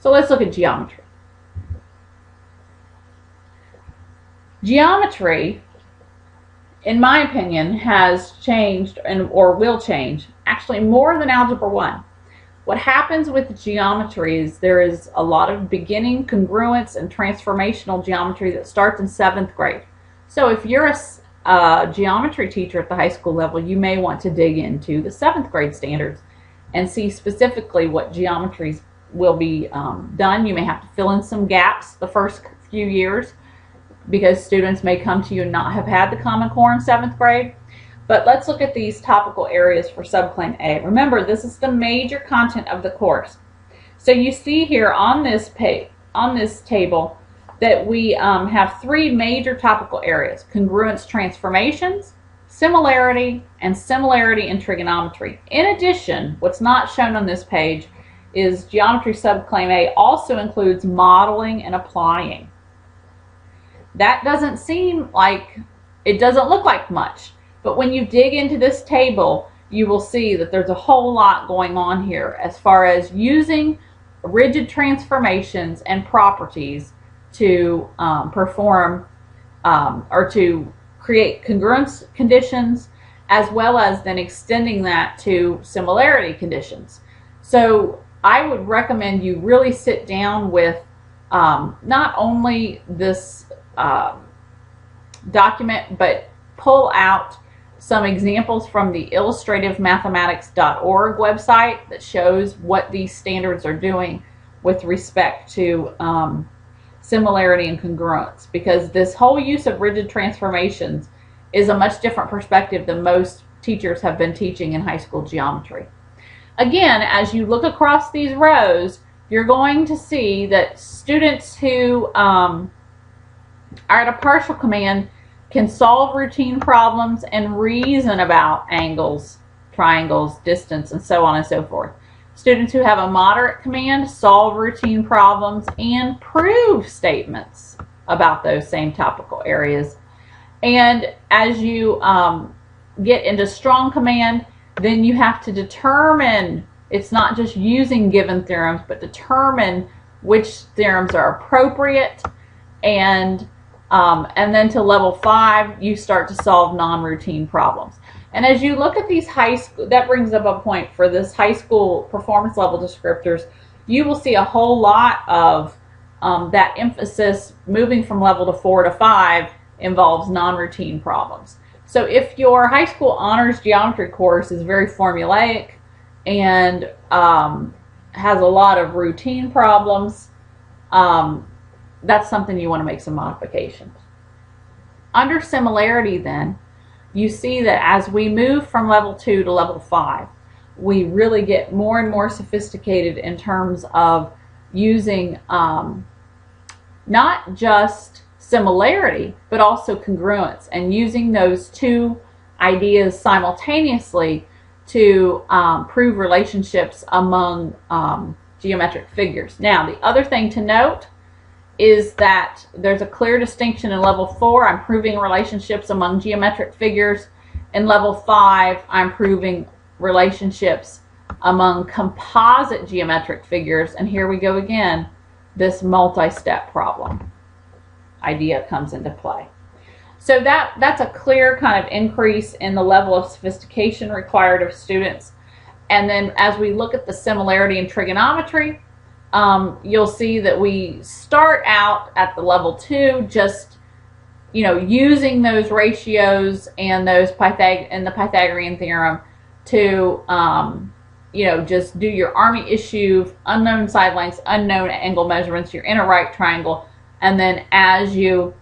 So let's look at geometry. Geometry, in my opinion, has changed or will change actually more than Algebra 1. What happens with geometry is there is a lot of beginning, congruence, and transformational geometry that starts in 7th grade. So if you're a geometry teacher at the high school level, you may want to dig into the 7th grade standards and see specifically what geometries will be done. You may have to fill in some gaps the first few years because students may come to you and not have had the Common Core in 7th grade. But let's look at these topical areas for subclaim A. Remember, this is the major content of the course. So you see here on this page, on this table, that we have 3 major topical areas: congruence transformations, similarity, and similarity in trigonometry. In addition, what's not shown on this page is geometry subclaim A also includes modeling and applying. That doesn't seem like, it doesn't look like much. But when you dig into this table, you will see that there's a whole lot going on here as far as using rigid transformations and properties to perform or to create congruence conditions, as well as then extending that to similarity conditions. So I would recommend you really sit down with not only this document, but pull out some examples from the illustrativemathematics.org website that shows what these standards are doing with respect to similarity and congruence, because this whole use of rigid transformations is a much different perspective than most teachers have been teaching in high school geometry. Again, as you look across these rows, you're going to see that students who are at a partial command can solve routine problems and reason about angles, triangles, distance, and so on and so forth. Students who have a moderate command solve routine problems and prove statements about those same topical areas. And as you get into strong command, then you have to determine, it's not just using given theorems, but determine which theorems are appropriate, and then to level 5, you start to solve non-routine problems. And as you look at these high school, that brings up a point for this high school performance level descriptors, you will see a whole lot of that emphasis moving from level to 4 to 5 involves non-routine problems. So if your high school honors geometry course is very formulaic and has a lot of routine problems, that's something you want to make some modifications. Under similarity then, you see that as we move from level 2 to level 5, we really get more and more sophisticated in terms of using not just similarity, but also congruence, and using those two ideas simultaneously to prove relationships among geometric figures. Now, the other thing to note is that there's a clear distinction in level 4. I'm proving relationships among geometric figures. In level 5, I'm proving relationships among composite geometric figures. And here we go again, this multi-step problem idea comes into play. So that's a clear kind of increase in the level of sophistication required of students. And then as we look at the similarity in trigonometry, you'll see that we start out at the level 2 just, using those ratios and those the Pythagorean theorem to, just do your Army issue, unknown sidelines, unknown angle measurements. You're in a right triangle, and then as you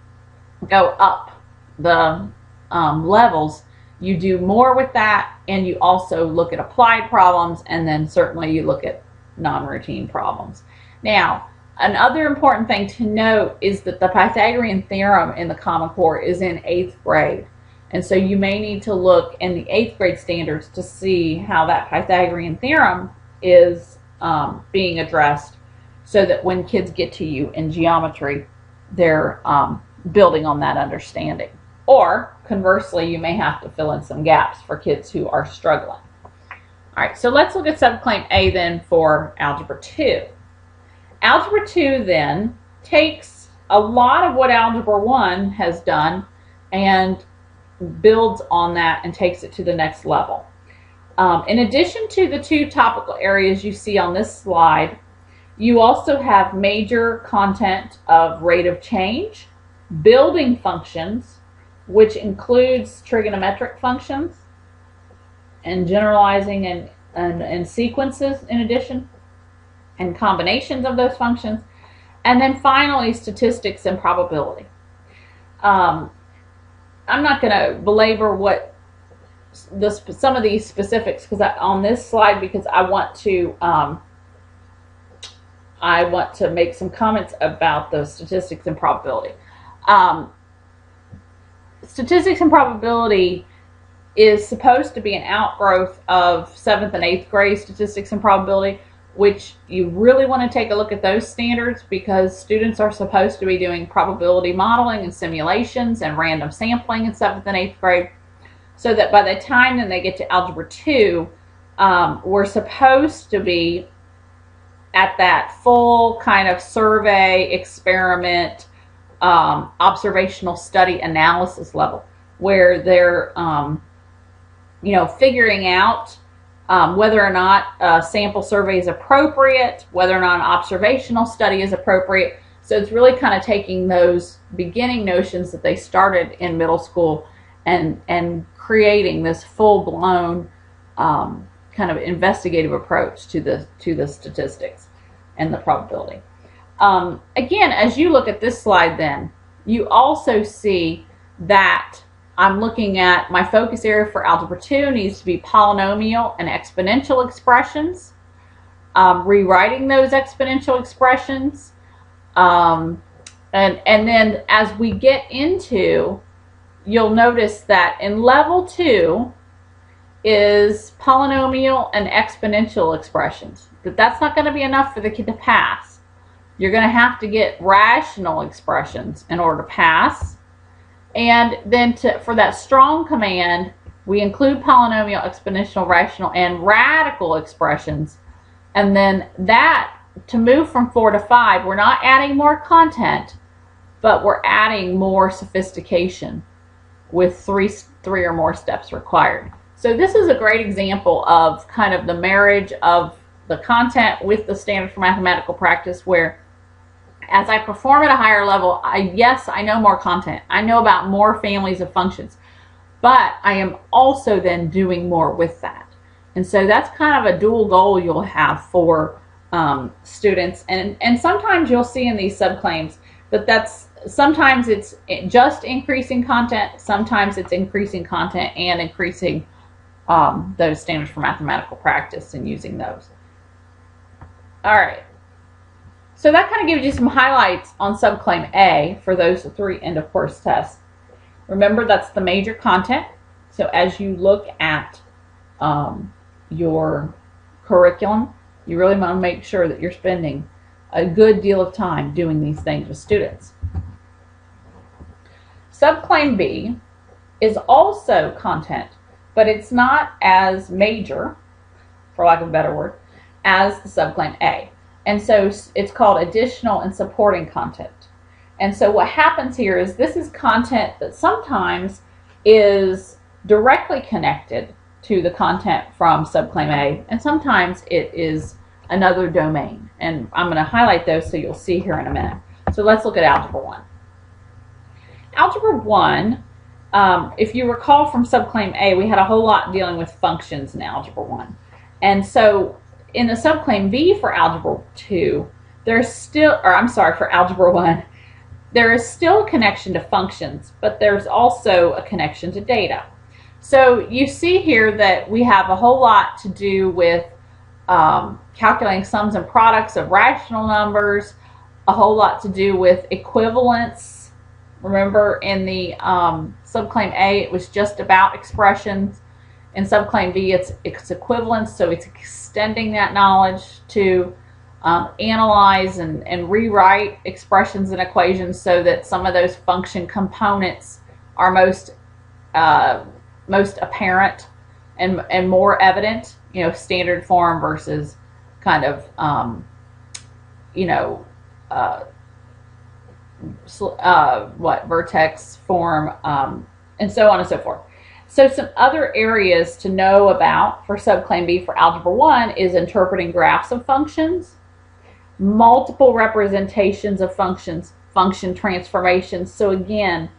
go up the levels, you do more with that, and you also look at applied problems, and then certainly you look at non-routine problems. Now, another important thing to note is that the Pythagorean theorem in the Common Core is in 8th grade. And so you may need to look in the 8th grade standards to see how that Pythagorean theorem is being addressed, so that when kids get to you in geometry, they're building on that understanding. Or conversely, you may have to fill in some gaps for kids who are struggling. All right, so let's look at subclaim A then for Algebra 2. Algebra 2 then takes a lot of what Algebra 1 has done and builds on that and takes it to the next level. In addition to the two topical areas you see on this slide, you also have major content of rate of change, building functions, which includes trigonometric functions, and generalizing and sequences in addition, and combinations of those functions, and then finally statistics and probability. I'm not going to belabor what some of these specifics on this slide, because I want to make some comments about the statistics and probability. Statistics and probability is supposed to be an outgrowth of 7th and 8th grade statistics and probability, which you really want to take a look at those standards, because students are supposed to be doing probability modeling and simulations and random sampling in 7th and 8th grade, so that by the time that they get to Algebra 2, we're supposed to be at that full kind of survey, experiment, observational study analysis level, where they're figuring out whether or not a sample survey is appropriate, whether or not an observational study is appropriate. So it's really kind of taking those beginning notions that they started in middle school and creating this full-blown kind of investigative approach to the statistics and the probability. Again, as you look at this slide then, you also see that I'm looking at my focus area for Algebra 2 needs to be polynomial and exponential expressions, rewriting those exponential expressions, and then as we get into, you'll notice that in level 2 is polynomial and exponential expressions. But that's not going to be enough for the kid to pass. You're going to have to get rational expressions in order to pass. And then for that strong command, we include polynomial, exponential, rational, and radical expressions. And then that, to move from 4 to 5, we're not adding more content, but we're adding more sophistication with three or more steps required. So this is a great example of kind of the marriage of the content with the standard for mathematical practice, where as I perform at a higher level, yes, I know more content. I know about more families of functions, but I am also then doing more with that. And so that's kind of a dual goal you'll have for students. And sometimes you'll see in these subclaims that sometimes it's just increasing content, sometimes it's increasing content and increasing those standards for mathematical practice and using those. All right. So that kind of gives you some highlights on subclaim A for those 3 end of course tests. Remember, that's the major content. So as you look at your curriculum, you really want to make sure that you're spending a good deal of time doing these things with students. Subclaim B is also content, but it's not as major, for lack of a better word, as the subclaim A. And so it's called additional and supporting content. And so what happens here is this is content that sometimes is directly connected to the content from subclaim A, and sometimes it is another domain. And I'm going to highlight those so you'll see here in a minute. So let's look at Algebra 1. Algebra 1, if you recall from subclaim A, we had a whole lot dealing with functions in Algebra 1. And so in the subclaim B for Algebra 2, for Algebra 1, there is still a connection to functions, but there's also a connection to data. So you see here that we have a whole lot to do with calculating sums and products of rational numbers, a whole lot to do with equivalence. Remember, in the subclaim A, it was just about expressions. In subclaim B, it's equivalence, so it's extending that knowledge to analyze and rewrite expressions and equations so that some of those function components are most apparent and more evident, standard form versus kind of you know, uh, vertex form, and so on and so forth. So some other areas to know about for subclaim B for Algebra 1 is interpreting graphs of functions, multiple representations of functions, function transformations. So again,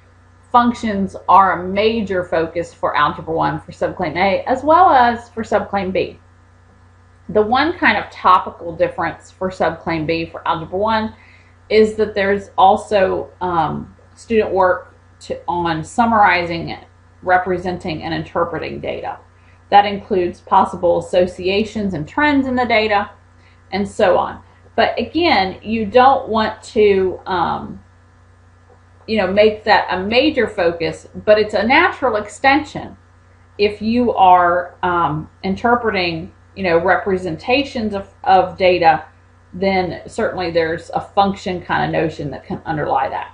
functions are a major focus for Algebra 1 for subclaim A as well as for subclaim B. The one kind of topical difference for subclaim B for Algebra 1 is that there's also student work on summarizing, representing, and interpreting data. That includes possible associations and trends in the data, and so on. But again, you don't want to make that a major focus, but it's a natural extension. If you are interpreting representations of data, then certainly there's a function kind of notion that can underlie that.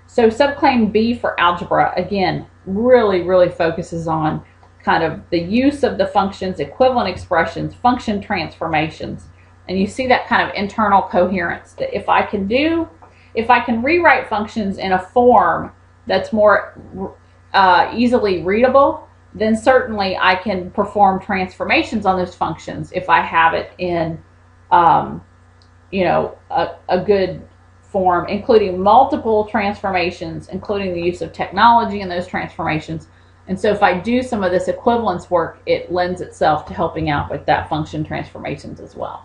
So subclaim B for algebra, again, really focuses on kind of the use of the functions, equivalent expressions, function transformations, and you see that kind of internal coherence, that if I can rewrite functions in a form that's more easily readable, then certainly I can perform transformations on those functions if I have it in a good form, including multiple transformations, including the use of technology in those transformations. And so if I do some of this equivalence work, it lends itself to helping out with that function transformations as well.